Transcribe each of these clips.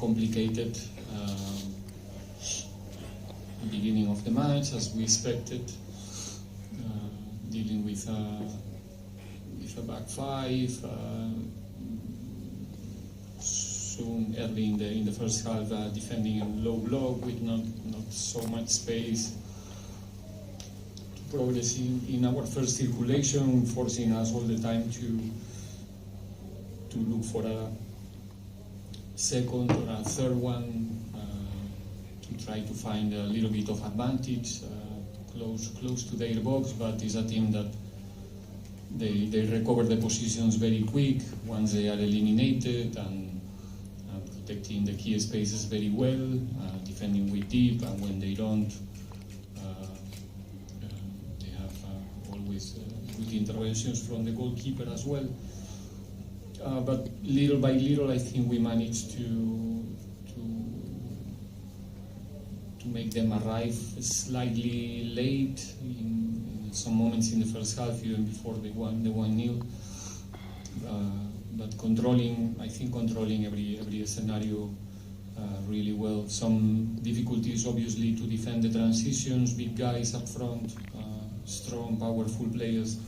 complicated beginning of the match, as we expected, dealing with a back five. Soon, early in the first half, defending a low block with not so much space to progress in our first circulation, forcing us all the time to look for a second or a third one, to try to find a little bit of advantage close to their box. But it's a team that they recover the positions very quick once they are eliminated, and protecting the key spaces very well, defending with deep, and when they don't, they have always good interventions from the goalkeeper as well. But little by little, I think we managed to make them arrive slightly late in some moments in the first half, even before the 1-0. But controlling every scenario really well. Some difficulties, obviously, to defend the transitions, big guys up front, strong, powerful players.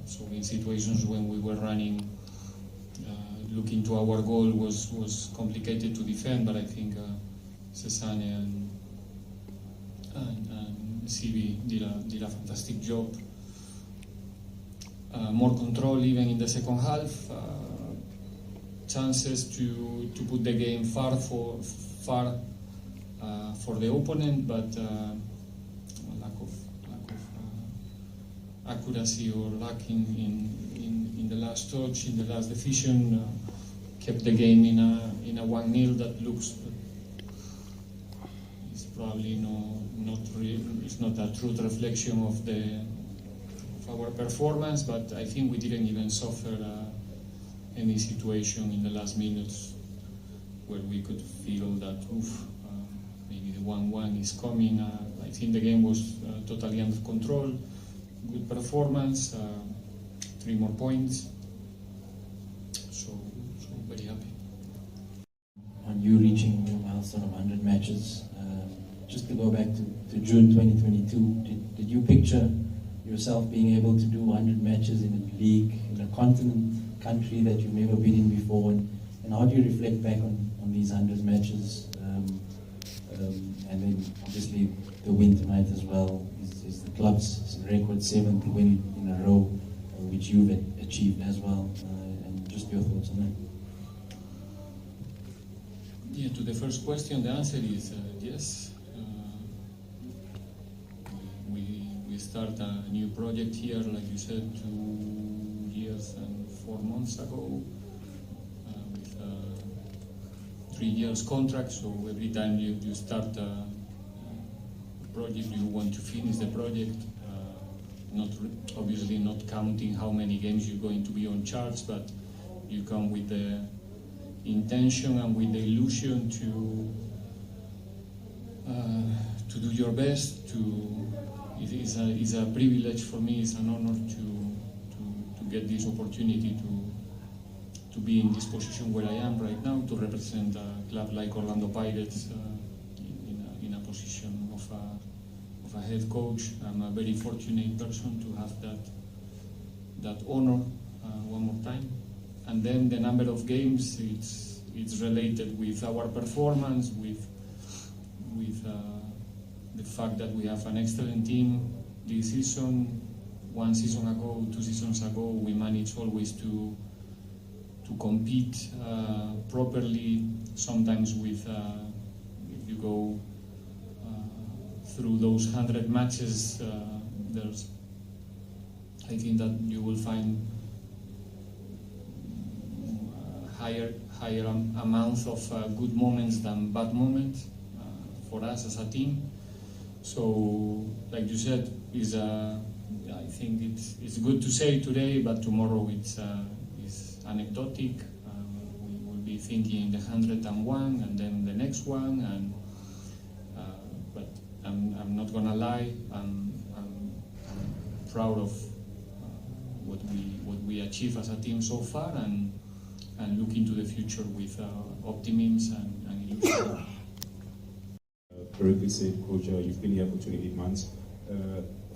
So in situations when we were running, looking to our goal was complicated to defend, but I think Cesane and Sibi did a fantastic job. More control even in the second half, chances to put the game far for the opponent, but lack of accuracy or lacking in the last touch, in the last decision, kept the game in a 1-0 that looks is probably it's not a true reflection of our performance, but I think we didn't even suffer any situation in the last minutes where we could feel that maybe the 1-1 is coming. I think the game was totally under control, good performance, 3 more points, so very happy. On you reaching your milestone of 100 matches, just to go back to June 2022, did you picture yourself being able to do 100 matches in a league, in a country that you've never been in before, and how do you reflect back on these 100 matches, and then obviously the win tonight as well is the club's record 7th win in a row, which you've achieved as well, and just your thoughts on that. Yeah, to the first question, the answer is yes. We start a new project here, like you said, 2 years and 4 months ago, with a 3 years contract. So every time you start a project, you want to finish the project. Obviously not counting how many games you're going to be on charts, but you come with the intention and with the illusion to do your best. It's a privilege for me. It's an honor to get this opportunity to be in this position where I am right now, to represent a club like Orlando Pirates in a position of a head coach. I'm a very fortunate person to have that honor one more time. And then the number of games, it's related with our performance, with the fact that we have an excellent team this season. 1 season ago, 2 seasons ago, we managed always to compete properly. Sometimes if you go through those 100 matches, I think that you will find higher amount of good moments than bad moments for us as a team. So, like you said, I think it's good to say today, but tomorrow it's anecdotic. We will be thinking the 101 and then the next one, but I'm not gonna lie. I'm proud of what we achieved as a team so far, and and look into the future with optimism and illusion. Correctly said, Coach, you've been here for 28 months.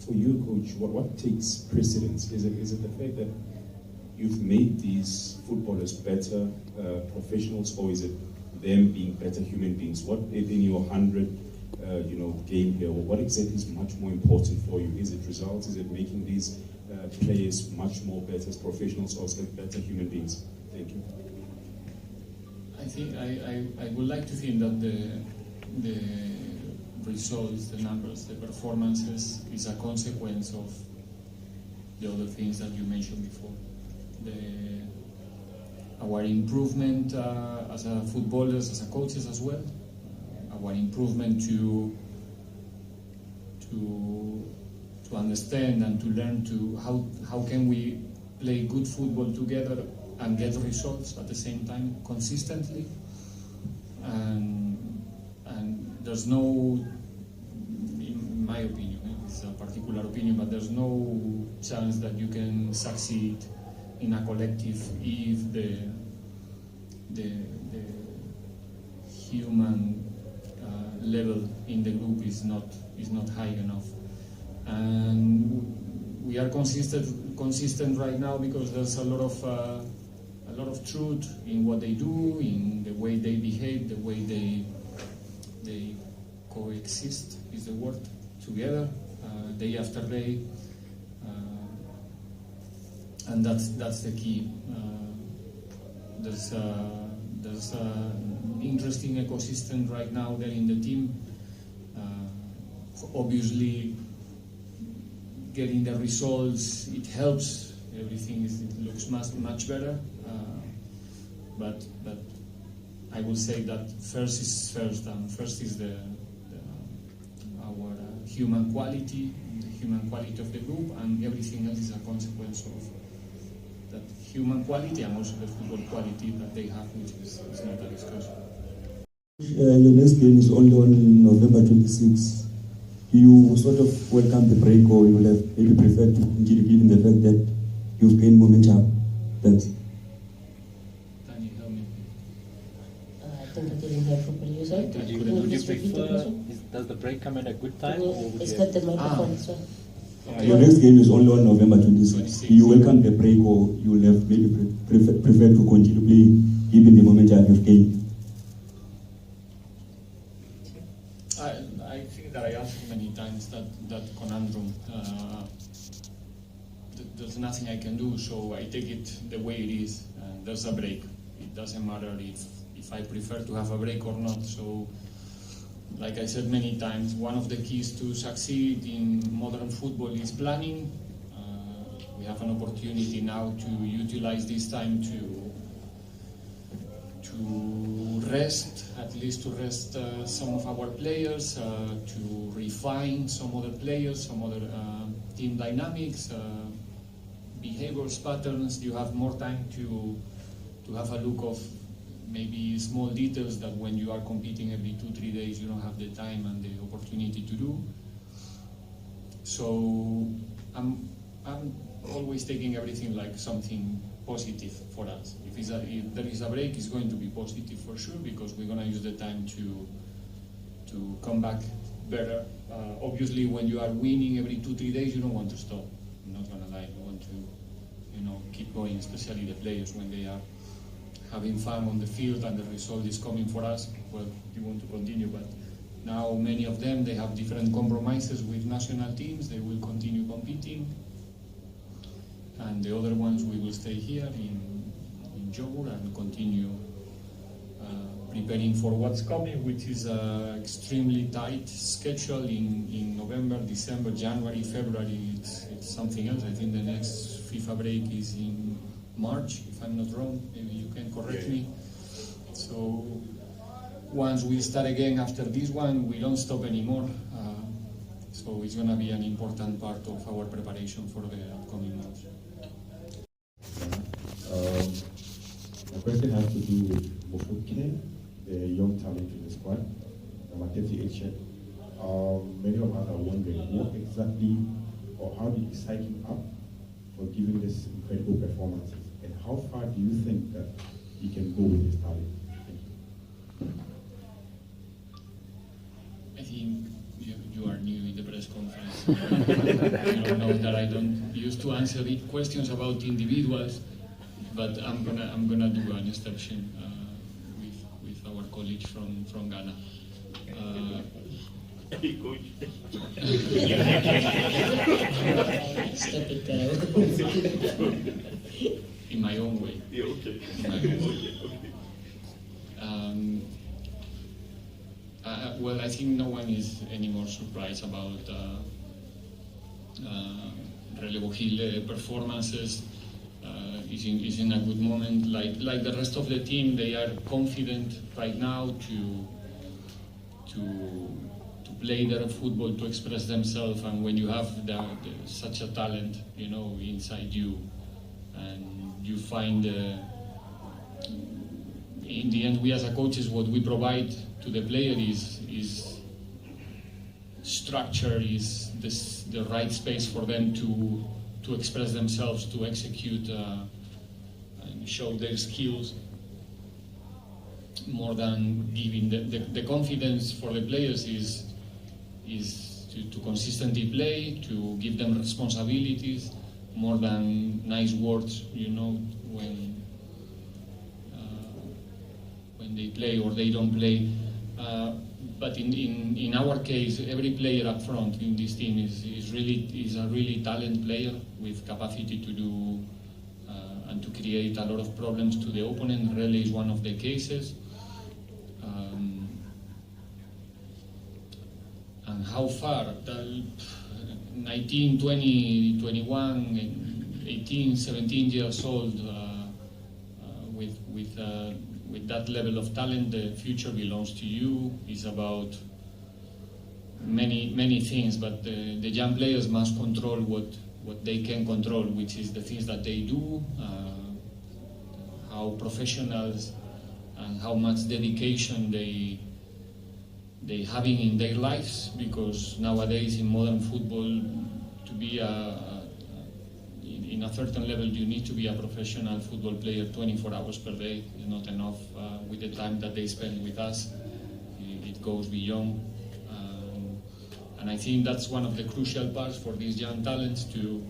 For you, Coach, what takes precedence? Is it the fact that you've made these footballers better professionals, or is it them being better human beings? What in your 100 game here, what exactly is much more important for you? Is it results? Is it making these players much more better as professionals, or better human beings? Thank you. I think I would like to think that the results, the numbers, the performances is a consequence of the other things that you mentioned before. Our improvement as a footballers, as a coaches as well. Our improvement to understand and to learn to how can we play good football together and get results at the same time consistently. And there's no, in my opinion, it's a particular opinion, but there's no chance that you can succeed in a collective if the human level in the group is not high enough. And we are consistent right now because there's a lot of truth in what they do, in the way they behave, the way they coexist is the word, together, day after day, and that's the key. There's an interesting ecosystem right now there in the team. Obviously, getting the results, it helps. Everything it looks much better. But I will say that first is first, and first is our human quality, the human quality of the group, and everything else is a consequence of that human quality and also the football quality that they have, which is not a discussion. Your next game is only on November 26. You sort of welcome the break, or you will have maybe preferred to continue given the fact that you've gained momentum? Thanks. Can you help me? I think I didn't hear properly. You said? Would you prefer, does the break come at a good time? Or would It's you got the microphone as well. Your next game is only on November 26. You welcome the break, or you will have maybe preferred to continue playing given the momentum you've gained? I think that I asked many times that conundrum. There's nothing I can do, so I take it the way it is. There's a break. It doesn't matter if I prefer to have a break or not. So, like I said many times, one of the keys to succeed in modern football is planning. We have an opportunity now to utilize this time to rest, at least to rest some of our players, to refine some other players, some other team dynamics, behaviors, patterns. You have more time to have a look of maybe small details that when you are competing every 2-3 days you don't have the time and the opportunity to do. So I'm always taking everything like something positive for us. If there is a break, it's going to be positive for sure, because we're going to use the time to come back better. Obviously, when you are winning every 2-3 days, you don't want to stop. I'm not going to lie. You want to, keep going, especially the players when they are having fun on the field and the result is coming for us. Well, you want to continue, but now many of them, they have different compromises with national teams. They will continue competing. And the other ones, we will stay here in Joburg and continue preparing for what's coming, which is an extremely tight schedule in November, December, January, February. It's something else. I think the next FIFA break is in March, if I'm not wrong. Maybe you can correct me. So once we start again after this one, we don't stop anymore. So it's going to be an important part of our preparation for the upcoming months. My question has to do with Mofuke, the young talent in the squad, number 38. Many of us are wondering what exactly, or how did you psych him up for giving this incredible performances, and how far do you think that he can go with his talent? Thank you. I think you are new in the press conference. You don't know that I don't used to answer the questions about individuals, but I'm gonna do an exception with our colleague from Ghana. Step it down. In my own way. Yeah, okay. In my own way. Well, I think no one is any more surprised about Relevo Hill performances. Is in a good moment. Like the rest of the team, they are confident right now to play their football, to express themselves. And when you have such a talent, inside you, and you find, in the end, we as a coaches, what we provide to the player is structure, is the right space for them to express themselves, to execute and show their skills, more than giving the confidence for the players is to consistently play, to give them responsibilities, more than nice words, when they play or they don't play. But in our case, every player up front in this team is a really talented player with capacity to do and to create a lot of problems to the opponent. Really is one of the cases. And how far? 19, 20, 21, 18, 17 years old, with that level of talent, the future belongs to you. It's about many things, but the young players must control what they can control, which is the things that they do, how professionals and how much dedication they having in their lives, because nowadays in modern football, to be in a certain level, you need to be a professional football player 24 hours per day. It's not enough with the time that they spend with us. It goes beyond. And I think that's one of the crucial parts for these young talents to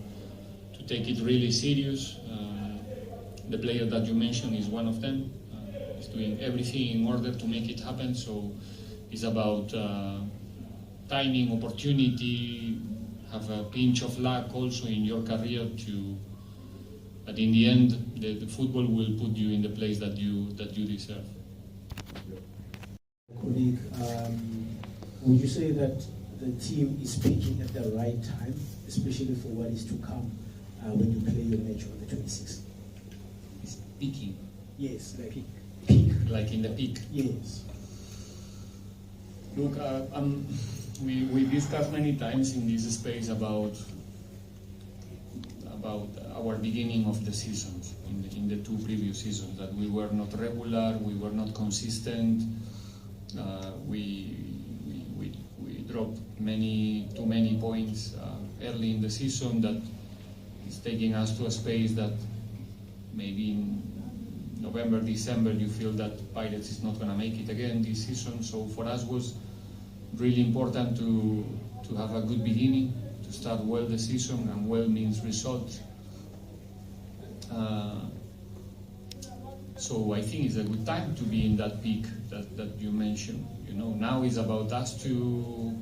take it really serious. The player that you mentioned is one of them. He's doing everything in order to make it happen. So it's about timing, opportunity, have a pinch of luck also in your career but in the end, the football will put you in the place that you deserve. Colleague, would you say that the team is peaking at the right time, especially for what is to come when you play your match on the 26th? It's peaking. Yes, like peak, like in the peak. Yes. Look, we discussed many times in this space about our beginning of the seasons, in the two previous seasons, that we were not regular, we were not consistent, we dropped too many points early in the season that is taking us to a space that maybe in November, December you feel that Pirates is not going to make it again this season. So for us was really important to have a good beginning, to start well the season, and well means results. So I think it's a good time to be in that peak that you mentioned. Now it's about us to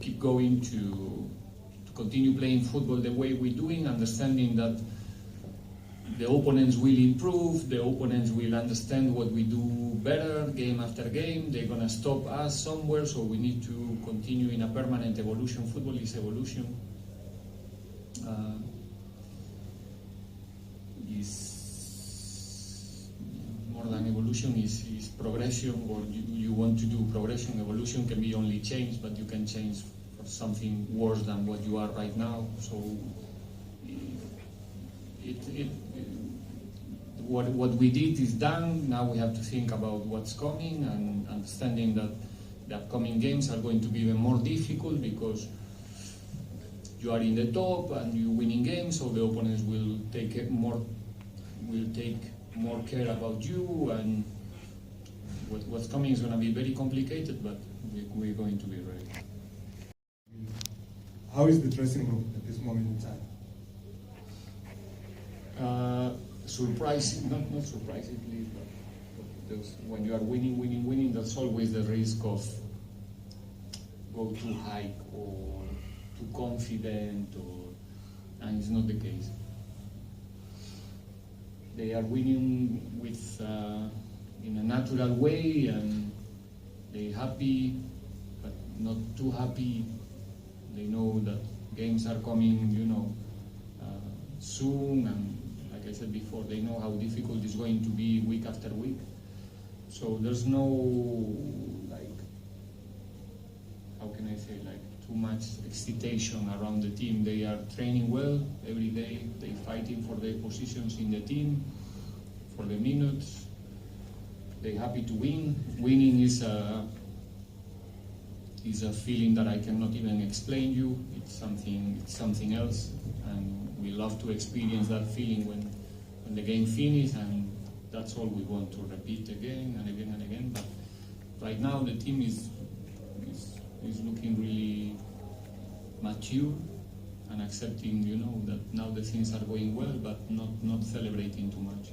keep going, to continue playing football the way we're doing, understanding that the opponents will improve, the opponents will understand what we do better game after game. They're going to stop us somewhere, so we need to continue in a permanent evolution. Football is evolution. Is more than evolution, is progression, or you want to do progression. Evolution can be only change, but you can change for something worse than what you are right now. So what we did is done. Now we have to think about what's coming, and understanding that the upcoming games are going to be even more difficult because you are in the top and you're winning games, so the opponents will take more care about you, and what's coming is going to be very complicated, but we're going to be ready. How is the dressing room at this moment in time? Surprising, not surprisingly, but when you are winning, there's always the risk of go too high or too confident, and it's not the case. They are winning with in a natural way, and they're happy, but not too happy. They know that games are coming, soon, and like I said before, they know how difficult it's going to be week after week. So there's no, how can I say, too much excitation around the team. They are training well every day. They're fighting for their positions in the team, for the minutes. They're happy to win. Winning is a feeling that I cannot even explain you. It's something else, and we love to experience that feeling when the game finishes, and that's all we want to repeat again and again and again. But right now the team is looking really mature and accepting, that now the things are going well, but not celebrating too much.